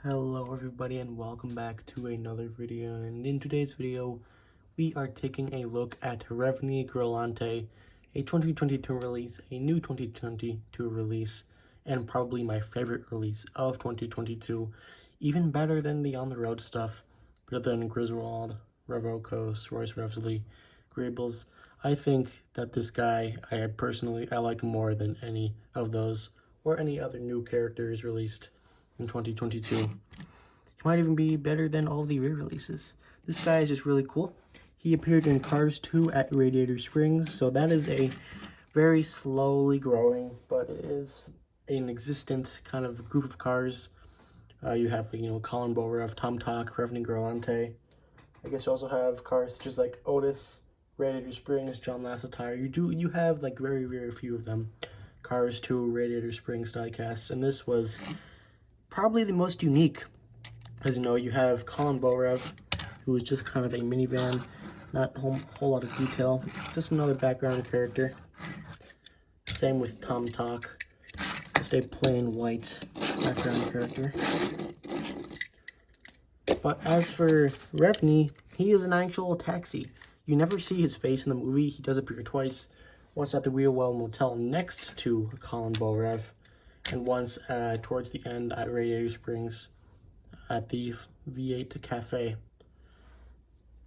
Hello everybody and welcome back to another video, and in today's video we are taking a look at Revney Grillante, a 2022 release, a new 2022 release, and probably my favorite release of 2022, even better than the on the road stuff, better than Griswold, Revocos, Royce Revsley, Grables. I think that this guy, I like more than any of those or any other new characters released in 2022. He might even be better than all the re-releases. This guy is just really cool. He appeared in Cars 2 at Radiator Springs, so that is a very slowly growing, but it is an existent kind of group of cars. You have, Colin Borev, Tom Talk, Revney Grillante. I guess you also have cars such as like Otis, Radiator Springs, John Lasseter. You have like very, very few of them. Cars 2, Radiator Springs Diecast, and this was probably the most unique, as you have Colin Borev, who is just kind of a minivan, not a whole lot of detail, just another background character. Same with Tom Talk, just a plain white background character. But as for Revney, he is an actual taxi. You never see his face in the movie. He does appear twice, once at the Wheelwell Motel next to Colin Borev, and once towards the end at Radiator Springs at the V8 Cafe.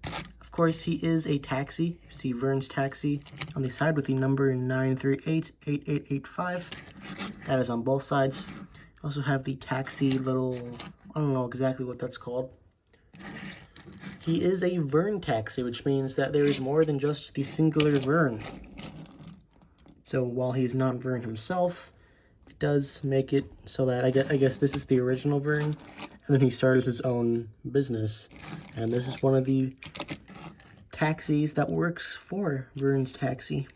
Of course, he is a taxi. You see Vern's Taxi on the side with the number 938-8885. That is on both sides. You also have the taxi little, I don't know exactly what that's called. He is a Vern Taxi, which means that there is more than just the singular Vern. So while he is not Vern himself, it does make it so that I guess this is the original Vern, and then he started his own business, and this is one of the taxis that works for Vern's Taxi.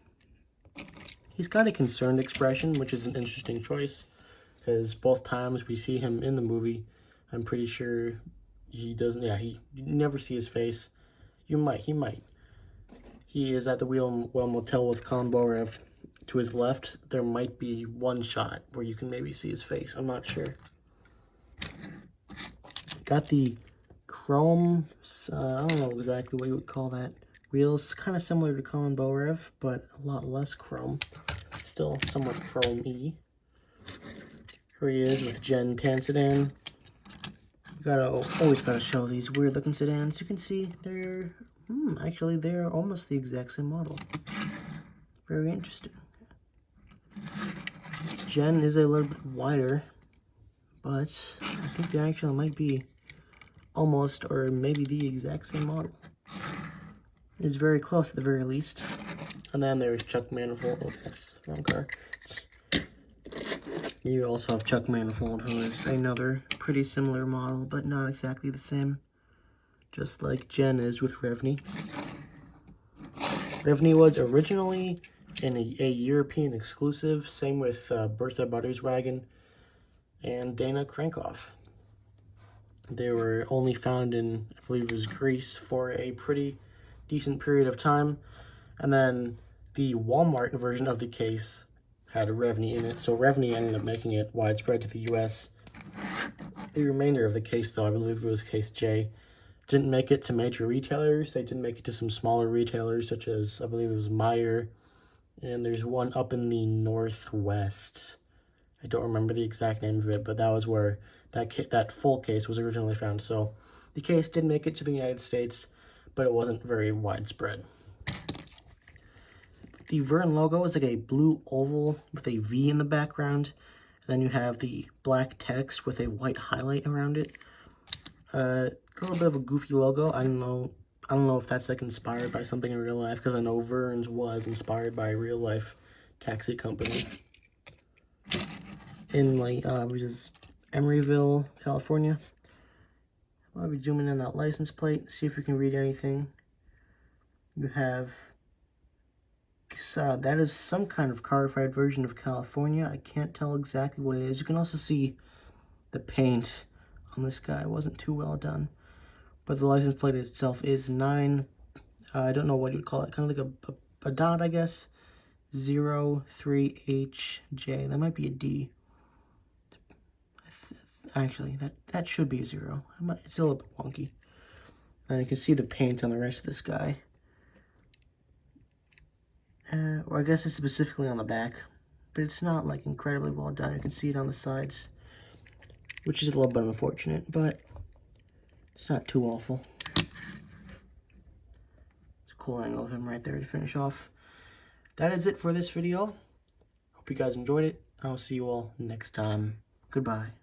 He's got a concerned expression, which is an interesting choice, because both times we see him in the movie, I'm pretty sure he doesn't, you never see his face. He might. He is at the Wheelwell Motel with Colin Borev. To his left, there might be one shot where you can maybe see his face. I'm not sure. Got the chrome, I don't know exactly what you would call that. Wheels, kind of similar to Colin Borev, but a lot less chrome. Still somewhat chrome-y. Here he is with Jen Tan sedan. Always gotta show these weird looking sedans. You can see they're, actually they're almost the exact same model. Very interesting. Jen is a little bit wider, but I think they actually might be almost or maybe the exact same model. It's very close at the very least. And then there's Chuck Manifold. Oh, that's the wrong car. You also have Chuck Manifold, who is another pretty similar model, but not exactly the same. Just like Jen is with Revney. Revney was originally in a European exclusive, same with Bertha Butterswagen and Dana Crankoff. They were only found in, I believe it was Greece, for a pretty decent period of time, and then the Walmart version of the case had a Revney in it, so Revney ended up making it widespread to the US. The remainder of the case, though, I believe it was case J, didn't make it to major retailers. They didn't make it to some smaller retailers, such as, I believe it was Meijer, and there's one up in the Northwest. I don't remember the exact name of it, but that was where that full case was originally found. So the case did make it to the United States, but it wasn't very widespread. The Vern logo is like a blue oval with a V in the background. And then you have the black text with a white highlight around it. A little bit of a goofy logo. I don't know if that's like inspired by something in real life, because I know Vern's was inspired by a real life taxi company in like which is Emeryville, California. I'll be zooming in that license plate, see if we can read anything. You have that is some kind of carified version of California. I can't tell exactly what it is. You can also see the paint on this guy. It wasn't too well done. But the license plate itself is 9, I don't know what you would call it, kind of like a dot, I guess. 03HJ. That might be a D. Actually, that should be a 0. It's a little bit wonky. And you can see the paint on the rest of this guy. Or I guess it's specifically on the back, but it's not like incredibly well done. You can see it on the sides, which is a little bit unfortunate, but it's not too awful. It's a cool angle of him right there to finish off. That is it for this video. Hope you guys enjoyed it. I'll see you all next time. Goodbye.